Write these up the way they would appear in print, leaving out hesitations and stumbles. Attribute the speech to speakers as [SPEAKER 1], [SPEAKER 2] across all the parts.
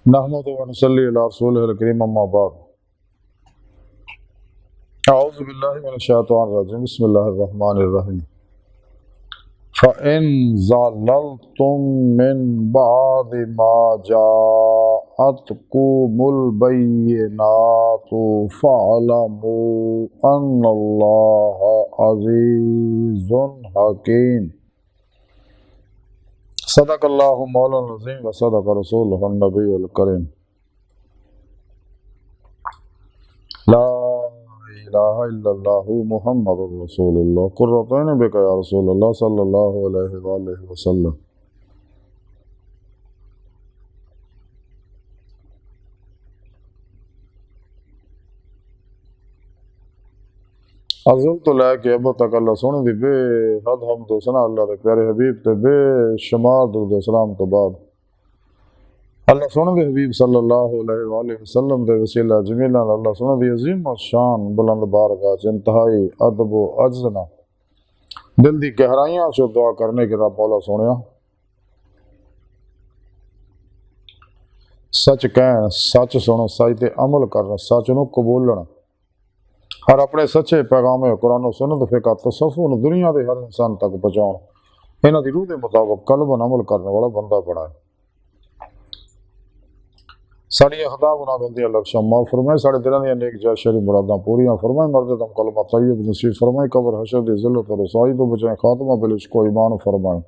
[SPEAKER 1] नहमदुहु व नसल्ली अला रसूलिहिल करीम अम्मा बाद। अऊज़ु बिल्लाहि मिनश शैतानिर रजीम। बिस्मिल्लाहिर रहमानिर रहीम। फ़इन ज़ललतुम मिन बादि मा जाअतकुमुल बय्यिनातु फ़अलमू अन्नल्लाहा अज़ीज़ुन हकीम। सदक़ल्लाहु मौलाना अज़ीम व सदक़ रसूलुहुन नबियुल करीम। ला इलाहा इल्लल्लाहु मुहम्मदुर रसूलुल्लाह कुर्रतैन बिका या रसूलल्लाह सल्लल्लाहु अलैहि वसल्लम। अज़ल तो लैके अब तक अल्लाह सोने दी बेहद हमद व सना अल्लाह दे प्यारे हबीब ते बेशुमार दुरूद व सलाम तो बाद अल्लाह सोने दे हबीब सल्लल्लाहु अलैहि वसल्लम दे वसीला जमीला अल्लाह सोने दी अजीम और शान बुलंद बारगाह च इंतहाई अदब व अज्ज़ नाल दिल दी गहराइयां से दुआ करने के रब मौला सोनिया सच कहन, सच सुनो, सच ते अमल करना, सच नूं कबूलण और अपने सच्चे पैगाम कुरान सुन्नत फिका तसव्वुफ दुनिया के हर इंसान तक पहुँचाउण इन्हां दी रूह के मुताबिक कल्बन अमल करने वाला बंदा बनाए। साड़ी खता गुनाह गलतियां लक्ष्य माफ फरमाए, साढ़े दिलों दी नेक जायज़ शरीफ मुरादां पूरियां फरमाए, मर्द दम कलमा तय्यब नसीब फरमाए, कब्र हशर दी ज़िल्लत और रसाई तो बचाए, खात्मा बिल इश्क व ईमान फरमाए,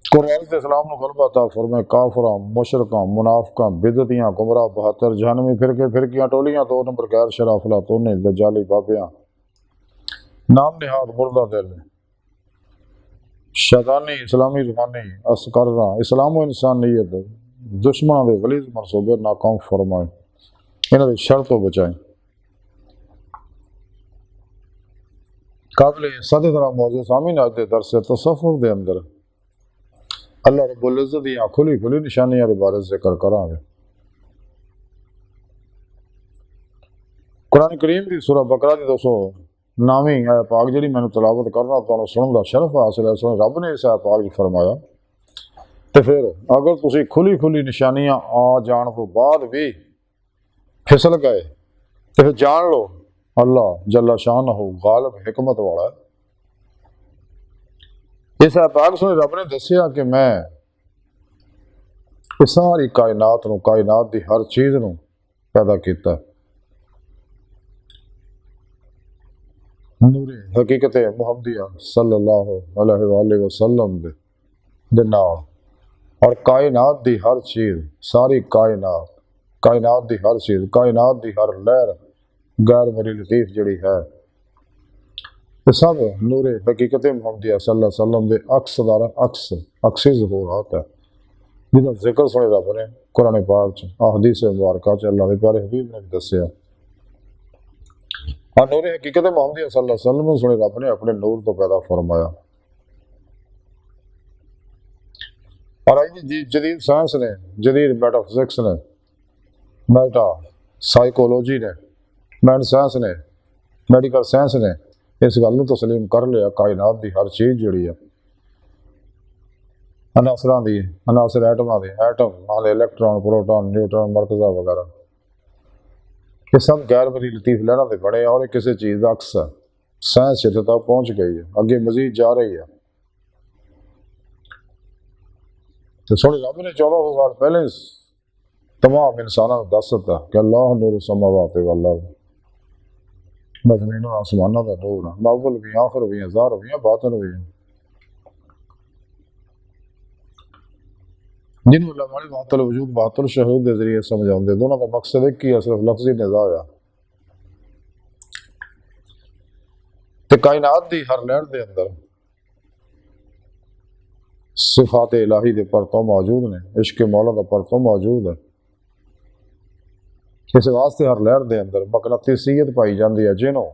[SPEAKER 1] कुरान से इस्लाम नूं गलबा अता फरमाए, काफिरां मुशरिकां मुनाफिकां बिदअतियां गुमराह बहत्तर जहन्नमी फिरकियां टोलियां दो नंबर गैर शरा अफलातूनी दज्जाली बाबियां नाम निहाद मुर्दा दिल शैतानी इस्लामी रूहानी असकर्रा इस्लाम व इंसानियत दुश्मनों के गलीज मनसूबे नाकाम फरमाए, इन्हां दी शर तो बचाए। काबिल सद तरह मौजूद सामीन अज दे दरस तसव्वुफ दे अंदर अल्लाह रब्बुल इज़्ज़त दी खुली खुली निशानियां दे बारे जिक्र करांगे। कुरान करीम दी सूरह बकरा दी 209वीं आयत पाक जिहड़ी मैनूं तिलावत करना तुहानूं सुनन दा शरफ हासिल है। सुन रब ने इस आयत पाक च फरमाया तो फिर अगर तुसी खुली खुली निशानियां आ जान तो बाद भी फिसल गए तो फिर जान लो अल्लाह जल्ला शानहू गालिब हिकमत वाला है। इस आयत पाक सुन रब ने दस्सिया कि मैं इस सारी कायनात नूं कायनात दी हर चीज़ नूं पैदा कीता नूरे हकीकत मुहम्मदिया सल्लल्लाहु अलैहि वसल्लम दे नाल और कायनात दी हर चीज़ सारी कायनात दी हर चीज़ कायनात दी हर लहर गैर मरी लतीफ जिहड़ी है ये सब नूरे हकीकत मुहम्मदिया सल्लल्लाहु अलैहि वसल्लम दे अक्स हो रहा है जिसका जिक्र सुने रब ने कुरान पाक च हदीस मुबारक च अल्लाह के प्यारे हबीब ने दस्सिया और नूरे हकीकत मुहम्मदिया सल्लल्लाहु अलैहि वसल्लम सुने रब ने अपने नूर तो पैदा फरमाया। और आज जदीद साइंस ने जदीद मेटाफिजिक्स ने मेटा साइकोलॉजी ने मैंड साइंस ने मैडिकल साइंस ने इस गल नूं तस्लीम कर लिया कायनात की हर चीज़ जिहड़ी है अनासरां दी अनासर एटमां दे एटम नाल इलैक्ट्रॉन प्रोटॉन न्यूट्रॉन मरकज़ा वगैरह ये सब गैर मरी लतीफ लहरां दे बने और किसी चीज़ का अक्स है। साइंस इत्थे तक पहुँच गई है, अगे मजीद जा रही है। तो सोने रब ने 1400 साल पहले तमाम इंसानों को दस दिता कि अल्लाह नूर समावात वल अर्ज़ ज़मीन आसमानों का नूर है, अव्वल भी आखिर भी है, ज़ाहिर भी है, बातिन भी है। जिन उलमाए वातुल वजूद वातुल शहूद के जरिए समझाते दोनों का मकसद एक ही है, सिर्फ लफ्ज़ी निज़ा है। तो कायनात की हर लहर के अंदर सिफात इलाही के परतों मौजूद ने, इश्क मौला का परतों मौजूद है। इस वास्ते हर लहर के अंदर मकनतीसीयत पाई जाती है जिन्हों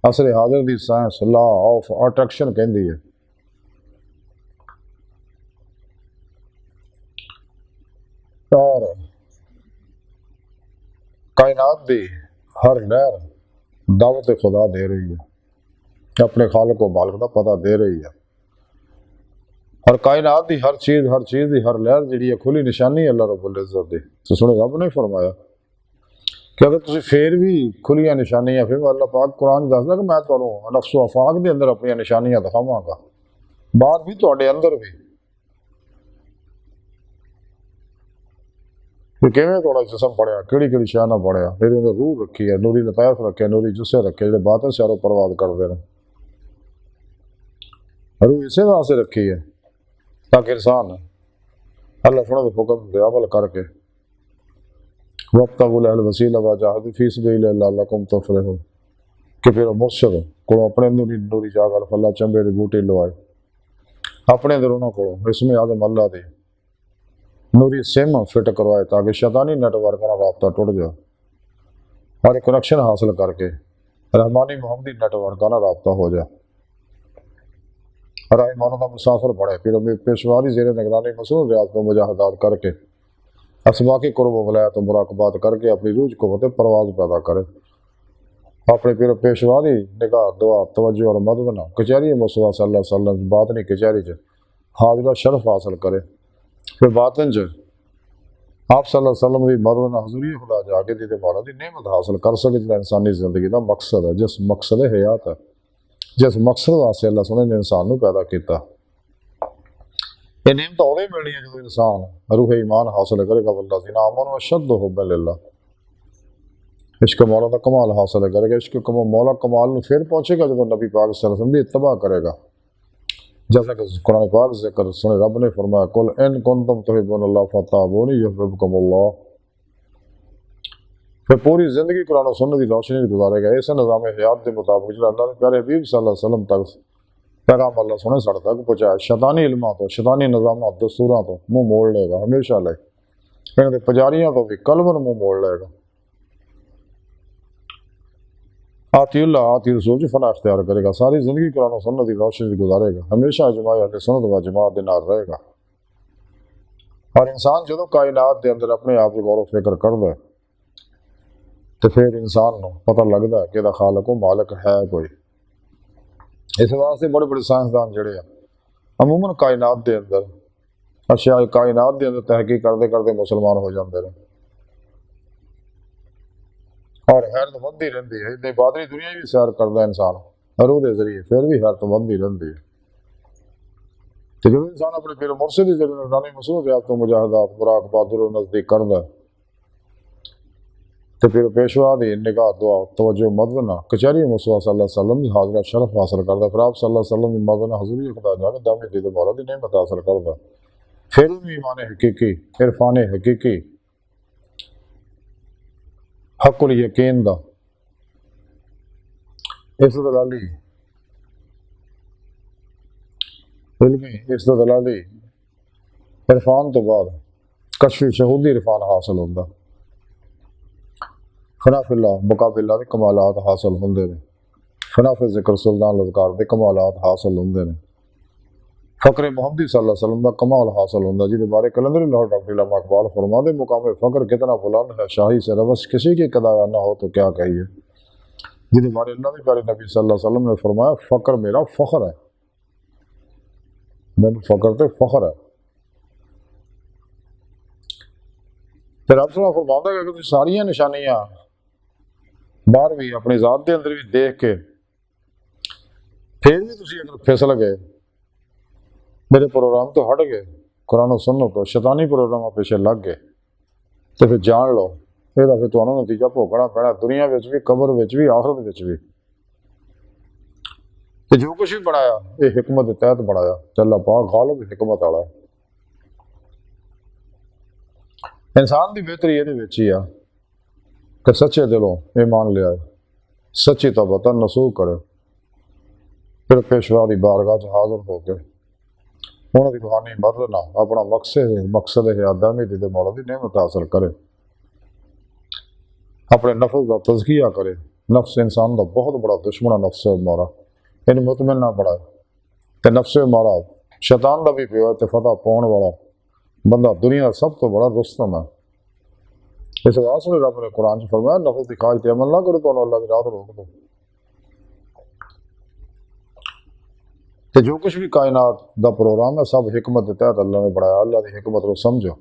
[SPEAKER 1] असर हाजिर की साइंस लॉ ऑफ अट्रैक्शन कहती है। और कायनात की हर लहर दावत खुदा दे रही है, अपने खालिक को मालिक का पता दे रही है। और कायनात की हर चीज़ की हर लहर जी है खुली निशानी है अल्लाह रब्बुल इज्जत दी। तो सुनो रब ने फरमाया कि अगर तुम फिर भी खुलियां निशानियां फिर अल्लाह पाक कुरान दसदा कि मैं तुहानू नफ्सो आफाक के अंदर अपन निशानियां दिखावांगा, बाहर भी तुहाडे अंदर भी। किवें थोड़ा जिसम पढ़िया किहड़ी किहड़ी शह ना पढ़िया, फिर रूह रखी है, नूरी लतायफ रखे, नूरी जुस्से रखे जो बातन सारों परवाद करते हैं। रूह इसे वास्ते रखी है ताकि इंसान अल्लाह सुने हुक्म दे अमल करके वब्तगुल अल वसीला वजाहिदू फी सबीलिल्लाह लअल्लकुम तुफलिहून कि फिर मुर्शद को अपने नूरी नूरी जागल फल्ला चंबे दी बूटी लवाए अपने दरों को इसमें आदम अल्लाह दे नूरी सिम फिट करवाए ताकि शैतानी नेटवर्क का रबता टूट जाए और एक कनेक्शन हासिल करके रहमानी मोहम्मदी नेटवर्क का रबता हो जाए और ईमानों का मुसाफिर पड़े। फिर अभी पेशवारी जेर निगरानी मसरूफ रियाज को मुजाहदात करके असबाकी कुर्ब वलायत मुराकबात करके अपनी रूज को वते परवाज पैदा करे। अपने फिर पेशवारी निगाह दुआ तवज्जो और मदद ना कचहरी मुस्तफा सल्लल्लाहु अलैहि वसल्लम बात नहीं कचहरी च हाजिरा शरफ हासिल करे। फिर बातन च आप सल्लल्लाहु अलैहि वसल्लम की मदद ना हजूरी खुदा जाके दी मौला की नेमत हासिल कर सके जो इंसानी जिंदगी का मकसद है, जिस मकसद हयात है, जिस मकसद वास्ते अल्लाह सोने ने इंसान को पैदा किया। ये नेमत उदो ही मिलनी है जो इंसान रूह ईमान हासिल करेगा, वल्लज़ीना आमनू अशद्दु हुब्बन लिल्लाह, इश्क मौला का कमाल हासिल करेगा। इश्क मौला कमाल में फिर पहुंचेगा जब नबी पाक सल्लल्लाहु अलैहि वसल्लम की इत्तबा करेगा। जैसा कि कुरान पाक जिक्र सुने रब ने फरमाया कुल इन कुंतुम तुहिब्बूनल्लाह फत्तबिऊनी युहिब्बुकुमुल्लाह। फिर पूरी जिंदगी कुरान और सुन्नत की रोशनी में गुजारेगा इस निज़ाम हयात के मुताबिक जो अल्लाह ने प्यारे हबीब सल्लल्लाहु अलैहि वसल्लम तक पैगाम अल्लाह सुने सड़ तक पहुँचाया। शैतानी इल्मां तो शैतानी निज़ाम दस्तूरां तो मुँह मोड़ लेगा हमेशा ले, इन्होंने पुजारियों तो भी कलबन मुँह मोड़ लेगा। आतिउल्लाह आति रसूल की फना अख्तियार करेगा, सारी जिंदगी कुरान और सुन्नत की रोशनी में गुजारेगा, हमेशा इजमाए अहले सुन्नत व जमात के नाल रहेगा। और इंसान जो कायनात के अंदर अपने आप को गौर फिक्र करता है तो फिर इंसान को पता लगता है कि खालक मालिक है कोई। इस वास्ते बड़े बड़े साइंसदान जड़े अमूमन कायनात के अंदर अच्छा कायनात के अंदर तहकीक करते करते मुसलमान हो जाते हैं और हैरतमंदी रही है। इतनी बादरी दुनिया भी सैर करता है इंसान रूह के जरिए फिर भी हैरतमंदी रही है। तो जो इंसान अपने फिर मुर्शिद की निगरानी मसरूफ रियात को मुजाहदात मुराकबात नज़दीक करता है तो फिर पेशवा की निगाह दुआ तवज्जो मदद ना कचहरी मुस्तफा सल्लल्लाहु अलैहि वसल्लम की हाजिरा शरफ हासिल करता। फिर आप सल्लल्लाहु अलैहि वसल्लम की मदद ना हजूरी खुदा जाने दामे दी मौला की नेमत हासिल करता। फिर भी ईमान हकीकी इरफान हकीकी हकुल यकीन दा इस्तदलाली इल्मी इस्तदलाली इरफान तो बाद कशफी शहूदी इरफान हासिल होता। फनाफिल्ला मुकाबिला के कमालात हासिल होंगे ने, फनाफि जिक्र सुल्तान लज़कार के कमालात हासिल होंगे ने, फ़क्र मोहम्मदी सल्लल्लाहु अलैहि वसल्लम का कमाल हासिल होंगे जिसके बारे कलंदरी लाहौर डॉक्टर इकबाल फरमाते मुकाम फ़क्र कितना बुलंद है, शाही से रवस किसी की कदाया ना हो तो क्या कहिए। जिसके बारे अल्लाह के प्यारे नबी सल्लल्लाहु अलैहि वसल्लम ने फरमाया फ़क्र मेरा फ़ख्र है, मैंने फ़क्र तो फ़ख्र है। फिर आप सुना फरमाता है कि सारिया निशानियां बाहर भी अपनी जात के अंदर भी देख के फिर भी तुम अगर फिसल गए मेरे प्रोग्राम तो हट गए कुरान और सुन्नत तो शैतानी प्रोग्राम पिछे लग गए तो फिर जान लो यदा फिर तुम्हें नतीजा भोगना पैना दुनिया में भी कबर में भी आखिरत भी। तो जो कुछ भी बनाया ये हिकमत के तहत बनाया चला पा गालिब हिकमत वाला है। इंसान की बेहतरी ये ही आ कि सच्चे दिलों ईमान लिया सच्ची तौबा नसूख करे फिर पेशवा की बारगाह च हाजिर होकर उन्होंने रूहानी मदद ना अपना मकसद है आदमी दी मौला की नेमत हासिल करे, अपने नफ्स का तज़किया करे। नफ्स इंसान का बहुत बड़ा दुश्मन नफ्स मारा इन मुतमिन ना पड़ा तो नफ्स मारा शैतान का भी पियो तो फतह पाने वाला बंदा दुनिया का सब तो बड़ा रुस्तम है। इस वास्ते रब ने कुरान च फरमाया नफ्स की ख्वाहिश अमल ना करो तो अल्लाह की राह रोक दो। तो जो कुछ भी कायनात का प्रोग्राम है सब हिकमत के तहत अल्लाह ने बनाया। अल्लाह की हिकमत को समझो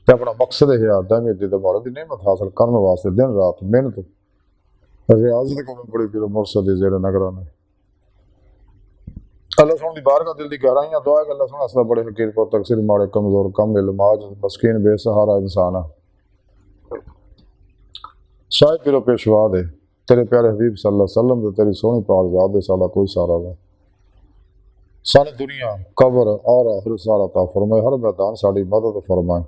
[SPEAKER 1] तो अपना मकसद है दहमी दी भारत की नेमत हासिल करने वास्ते दिन रात मेहनत रियाजत करनी पड़ी फिर मुर्शद जेड़े नगरा ने अल्लाह सुन दी बार का दिल की गहराइयां दुआ है कि अल्लाह सुन असला बड़े फकीर को तकसीर माड़े कमजोर कम इल्माज मस्कीन बेसहारा इंसान है शायद पिरो पेशवा दे तेरे प्यारे हबीब सल्लल्लाहु अलैहि वसल्लम ते तेरी सोहनी पाक ज़ात दे साला कोई सारा नहीं सारी दुनिया कब्र और आखिर सारा ता फरमाए हर मैदान साड़ी मदद फरमाए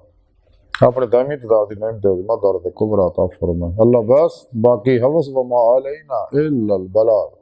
[SPEAKER 1] अपने दामी तदार की नेमत मदद कुबरा ता फरमाए अल्लाह बस बाकी हवस व मा अलैना इल्लल बलाग।